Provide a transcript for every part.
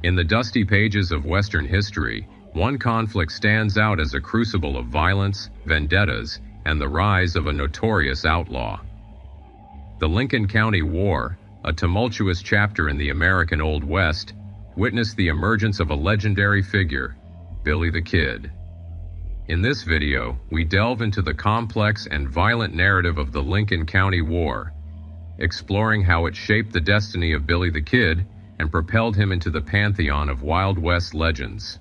In the dusty pages of Western history, one conflict stands out as a crucible of violence, vendettas, and the rise of a notorious outlaw. The Lincoln County War, a tumultuous chapter in the American Old West, witnessed the emergence of a legendary figure, Billy the Kid. In this video, we delve into the complex and violent narrative of the Lincoln County War, exploring how it shaped the destiny of Billy the Kid and propelled him into the pantheon of Wild West legends.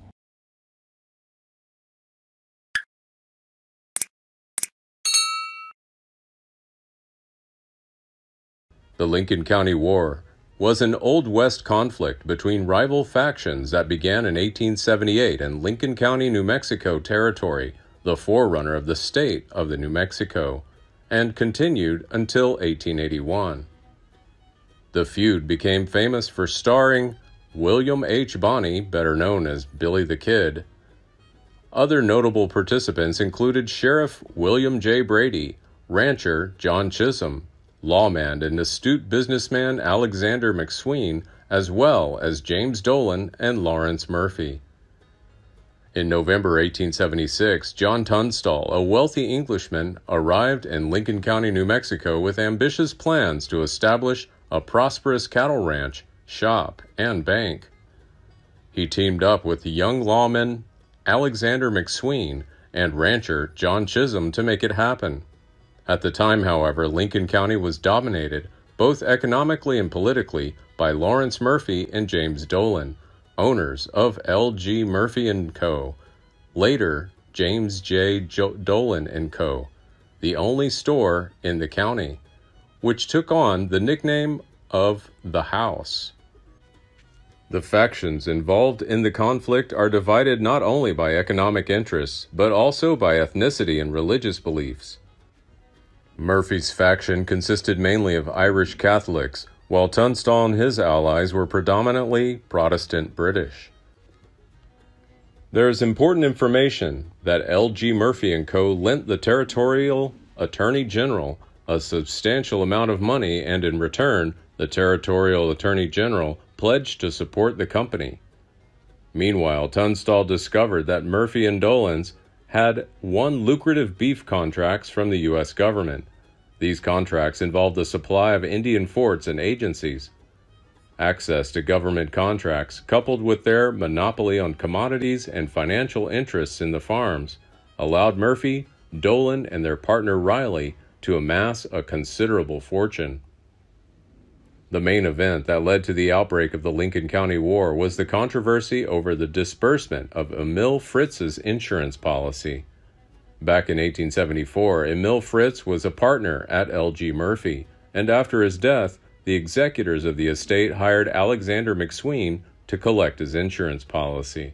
The Lincoln County War was an Old West conflict between rival factions that began in 1878 in Lincoln County, New Mexico territory, the forerunner of the state of the New Mexico, and continued until 1881. The feud became famous for starring William H. Bonney, better known as Billy the Kid. Other notable participants included Sheriff William J. Brady, rancher John Chisholm, lawman and astute businessman Alexander McSween, as well as James Dolan and Lawrence Murphy. In November 1876, John Tunstall, a wealthy Englishman, arrived in Lincoln County, New Mexico with ambitious plans to establish a prosperous cattle ranch, shop, and bank. He teamed up with young lawman Alexander McSween and rancher John Chisholm to make it happen. At the time, however, Lincoln County was dominated, both economically and politically, by Lawrence Murphy and James Dolan, owners of L.G. Murphy & Co., later James J. Dolan & Co., the only store in the county, which took on the nickname of the House. The factions involved in the conflict are divided not only by economic interests, but also by ethnicity and religious beliefs. Murphy's faction consisted mainly of Irish Catholics, while Tunstall and his allies were predominantly Protestant British. There is important information that L.G. Murphy & Co. lent the Territorial Attorney General a substantial amount of money, and in return, the Territorial Attorney General pledged to support the company. Meanwhile, Tunstall discovered that Murphy and Dolan's had won lucrative beef contracts from the U.S. government. These contracts involved the supply of Indian forts and agencies. Access to government contracts, coupled with their monopoly on commodities and financial interests in the farms, allowed Murphy, Dolan, and their partner Riley to amass a considerable fortune. The main event that led to the outbreak of the Lincoln County War was the controversy over the disbursement of Emil Fritz's insurance policy. Back in 1874, Emil Fritz was a partner at L.G. Murphy, and after his death, the executors of the estate hired Alexander McSween to collect his insurance policy.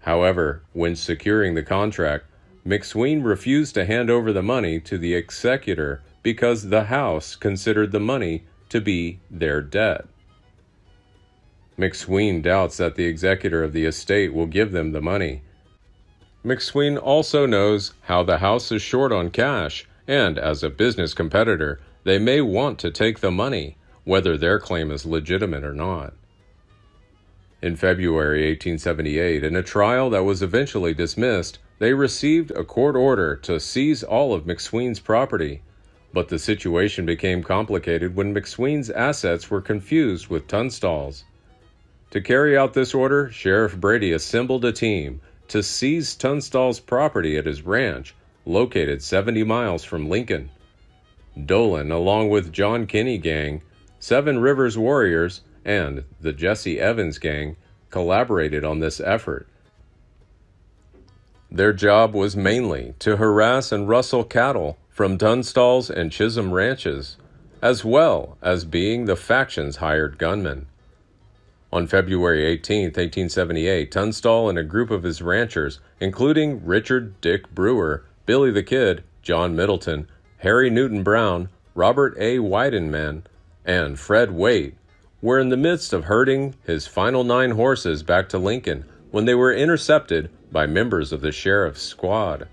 However, when securing the contract, McSween refused to hand over the money to the executor because the House considered the money to be their debt. McSween doubts that the executor of the estate will give them the money. McSween also knows how the House is short on cash, and as a business competitor, they may want to take the money, whether their claim is legitimate or not. In February 1878, in a trial that was eventually dismissed, they received a court order to seize all of McSween's property. But the situation became complicated when McSween's assets were confused with Tunstall's. To carry out this order, Sheriff Brady assembled a team to seize Tunstall's property at his ranch, located 70 miles from Lincoln. Dolan, along with John Kinney Gang, Seven Rivers Warriors, and the Jesse Evans Gang, collaborated on this effort. Their job was mainly to harass and rustle cattle from Tunstall's and Chisholm ranches, as well as being the faction's hired gunmen. On February 18, 1878, Tunstall and a group of his ranchers, including Richard Dick Brewer, Billy the Kid, John Middleton, Harry Newton Brown, Robert A. Weidenman, and Fred Waite, were in the midst of herding his final 9 horses back to Lincoln when they were intercepted by members of the sheriff's squad.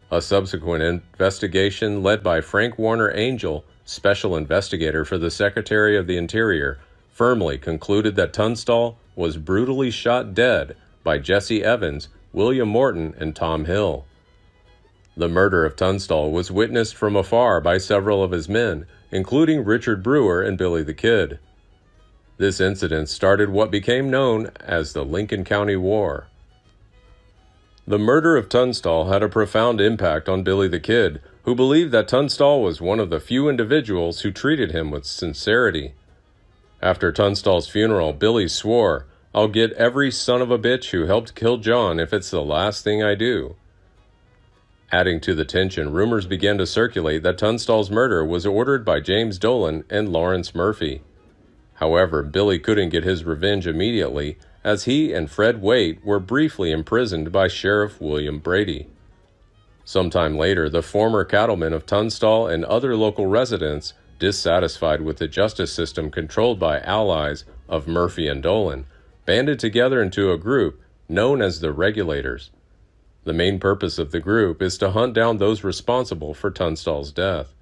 A subsequent investigation led by Frank Warner Angel, special investigator for the Secretary of the Interior, firmly concluded that Tunstall was brutally shot dead by Jesse Evans, William Morton, and Tom Hill. The murder of Tunstall was witnessed from afar by several of his men, including Richard Brewer and Billy the Kid. This incident started what became known as the Lincoln County War. The murder of Tunstall had a profound impact on Billy the Kid, who believed that Tunstall was one of the few individuals who treated him with sincerity. After Tunstall's funeral, Billy swore, "I'll get every son of a bitch who helped kill John if it's the last thing I do." Adding to the tension, rumors began to circulate that Tunstall's murder was ordered by James Dolan and Lawrence Murphy. However, Billy couldn't get his revenge immediately, as he and Fred Waite were briefly imprisoned by Sheriff William Brady. Sometime later, the former cattlemen of Tunstall and other local residents, dissatisfied with the justice system controlled by allies of Murphy and Dolan, banded together into a group known as the Regulators. The main purpose of the group is to hunt down those responsible for Tunstall's death.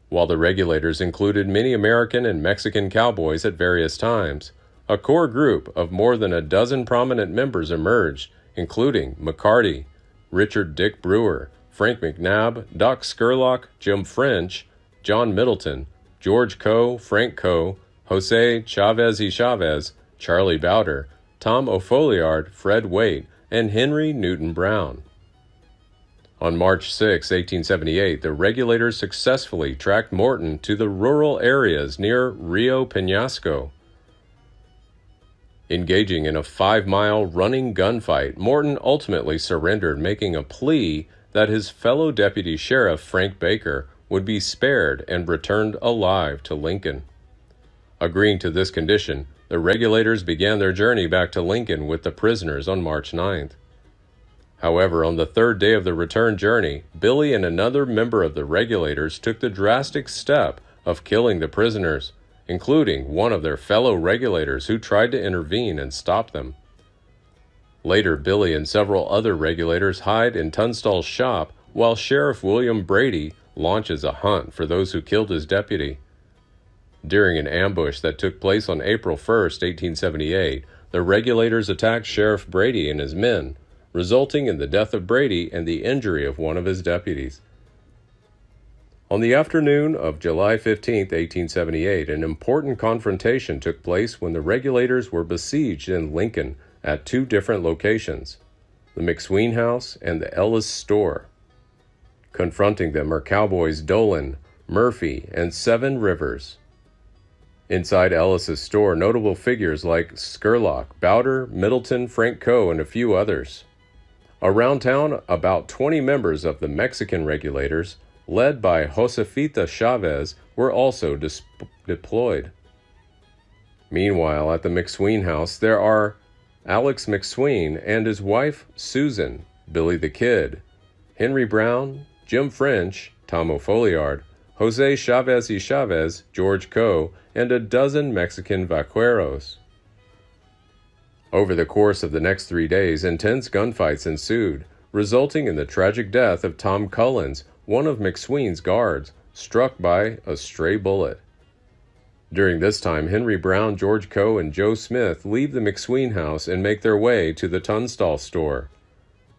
While the Regulators included many American and Mexican cowboys at various times, a core group of more than a dozen prominent members emerged, including McCarty, Richard Dick Brewer, Frank McNabb, Doc Scurlock, Jim French, John Middleton, George Coe, Frank Coe, Jose Chavez y Chavez, Charlie Bowder, Tom O'Folliard, Fred Waite, and Henry Newton Brown. On March 6, 1878, the Regulators successfully tracked Morton to the rural areas near Rio Penasco. Engaging in a 5-mile running gunfight, Morton ultimately surrendered, making a plea that his fellow deputy sheriff, Frank Baker, would be spared and returned alive to Lincoln. Agreeing to this condition, the Regulators began their journey back to Lincoln with the prisoners on March 9th. However, on the third day of the return journey, Billy and another member of the Regulators took the drastic step of killing the prisoners, including one of their fellow Regulators who tried to intervene and stop them. Later, Billy and several other Regulators hide in Tunstall's shop while Sheriff William Brady launches a hunt for those who killed his deputy. During an ambush that took place on April 1, 1878, the Regulators attacked Sheriff Brady and his men, resulting in the death of Brady and the injury of one of his deputies. On the afternoon of July 15, 1878, an important confrontation took place when the Regulators were besieged in Lincoln at two different locations, the McSween House and the Ellis Store. Confronting them are cowboys Dolan, Murphy, and Seven Rivers. Inside Ellis's store, notable figures like Scurlock, Bowder, Middleton, Frank Coe, and a few others. Around town, about 20 members of the Mexican Regulators, led by Josefita Chavez, were also deployed. Meanwhile, at the McSween house, there are Alex McSween and his wife, Susan, Billy the Kid, Henry Brown, Jim French, Tom O'Folliard, Jose Chavez y Chavez, George Coe, and a dozen Mexican vaqueros. Over the course of the next 3 days, intense gunfights ensued, resulting in the tragic death of Tom Cullens, one of McSween's guards, struck by a stray bullet. During this time, Henry Brown, George Coe, and Joe Smith leave the McSween house and make their way to the Tunstall store.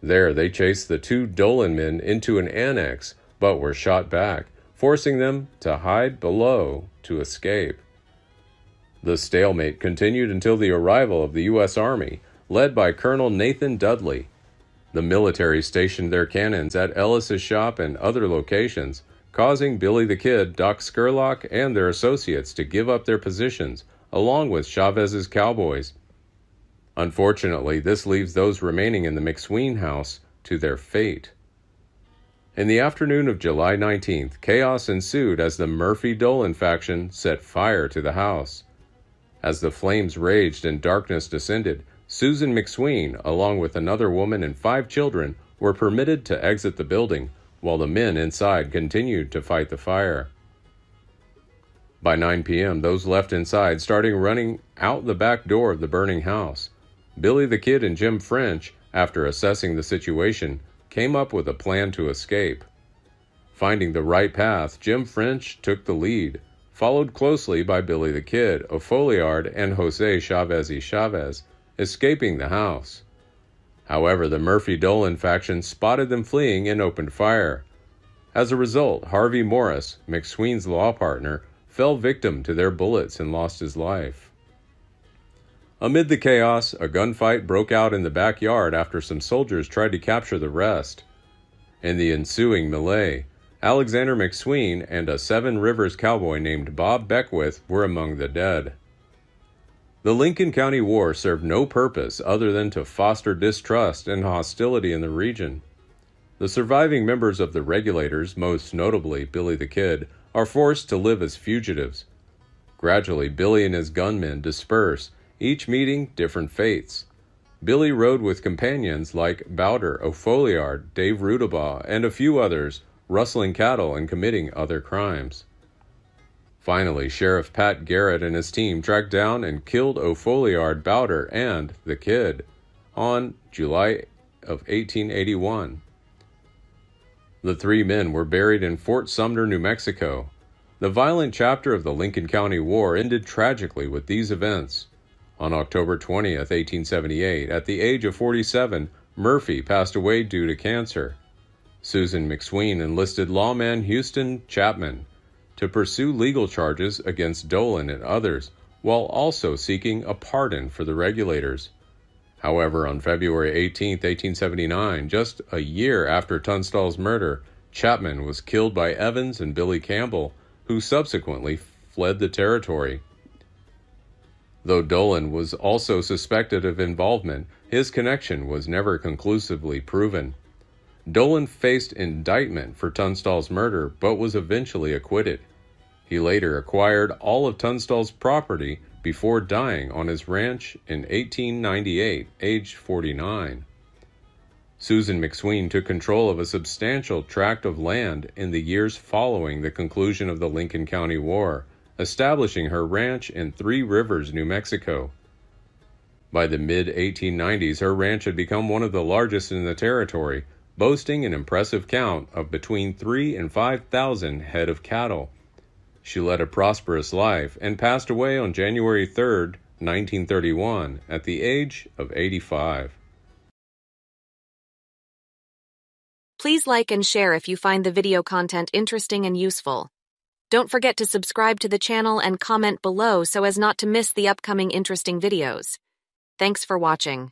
There, they chase the two Dolan men into an annex, but were shot back, forcing them to hide below to escape. The stalemate continued until the arrival of the U.S. Army, led by Colonel Nathan Dudley. The military stationed their cannons at Ellis's shop and other locations, causing Billy the Kid, Doc Scurlock, and their associates to give up their positions, along with Chavez's cowboys. Unfortunately, this leaves those remaining in the McSween house to their fate. In the afternoon of July 19th, chaos ensued as the Murphy-Dolan faction set fire to the house. As the flames raged and darkness descended, Susan McSween, along with another woman and 5 children, were permitted to exit the building, while the men inside continued to fight the fire. By 9 p.m., those left inside started running out the back door of the burning house. Billy the Kid and Jim French, after assessing the situation, came up with a plan to escape. Finding the right path, Jim French took the lead, followed closely by Billy the Kid, Ofoliard, and Jose Chavez y Chavez, escaping the house. However, the Murphy-Dolan faction spotted them fleeing and opened fire. As a result, Harvey Morris, McSween's law partner, fell victim to their bullets and lost his life. Amid the chaos, a gunfight broke out in the backyard after some soldiers tried to capture the rest. In the ensuing melee, Alexander McSween and a Seven Rivers cowboy named Bob Beckwith were among the dead. The Lincoln County War served no purpose other than to foster distrust and hostility in the region. The surviving members of the Regulators, most notably Billy the Kid, are forced to live as fugitives. Gradually, Billy and his gunmen disperse, each meeting different fates. Billy rode with companions like Bowder, Ofoliard, Dave Rudabaugh, and a few others, rustling cattle and committing other crimes. Finally, Sheriff Pat Garrett and his team tracked down and killed Ofoliard, Bowder, and the Kid on July of 1881. The three men were buried in Fort Sumner, New Mexico. The violent chapter of the Lincoln County War ended tragically with these events. On October 20th, 1878, at the age of 47, Murphy passed away due to cancer. Susan McSween enlisted lawman Houston Chapman to pursue legal charges against Dolan and others, while also seeking a pardon for the Regulators. However, on February 18, 1879, just a year after Tunstalls' murder, Chapman was killed by Evans and Billy Campbell, who subsequently fled the territory. Though Dolan was also suspected of involvement, his connection was never conclusively proven. Dolan faced indictment for Tunstalls' murder, but was eventually acquitted. He later acquired all of Tunstalls' property before dying on his ranch in 1898, aged 49. Susan McSween took control of a substantial tract of land in the years following the conclusion of the Lincoln County War, establishing her ranch in Three Rivers, New Mexico. By the mid-1890s, her ranch had become one of the largest in the territory, boasting an impressive count of between 3,000 and 5,000 head of cattle. She led a prosperous life and passed away on January 3, 1931, at the age of 85. Please like and share if you find the video content interesting and useful. Don't forget to subscribe to the channel and comment below so as not to miss the upcoming interesting videos. Thanks for watching.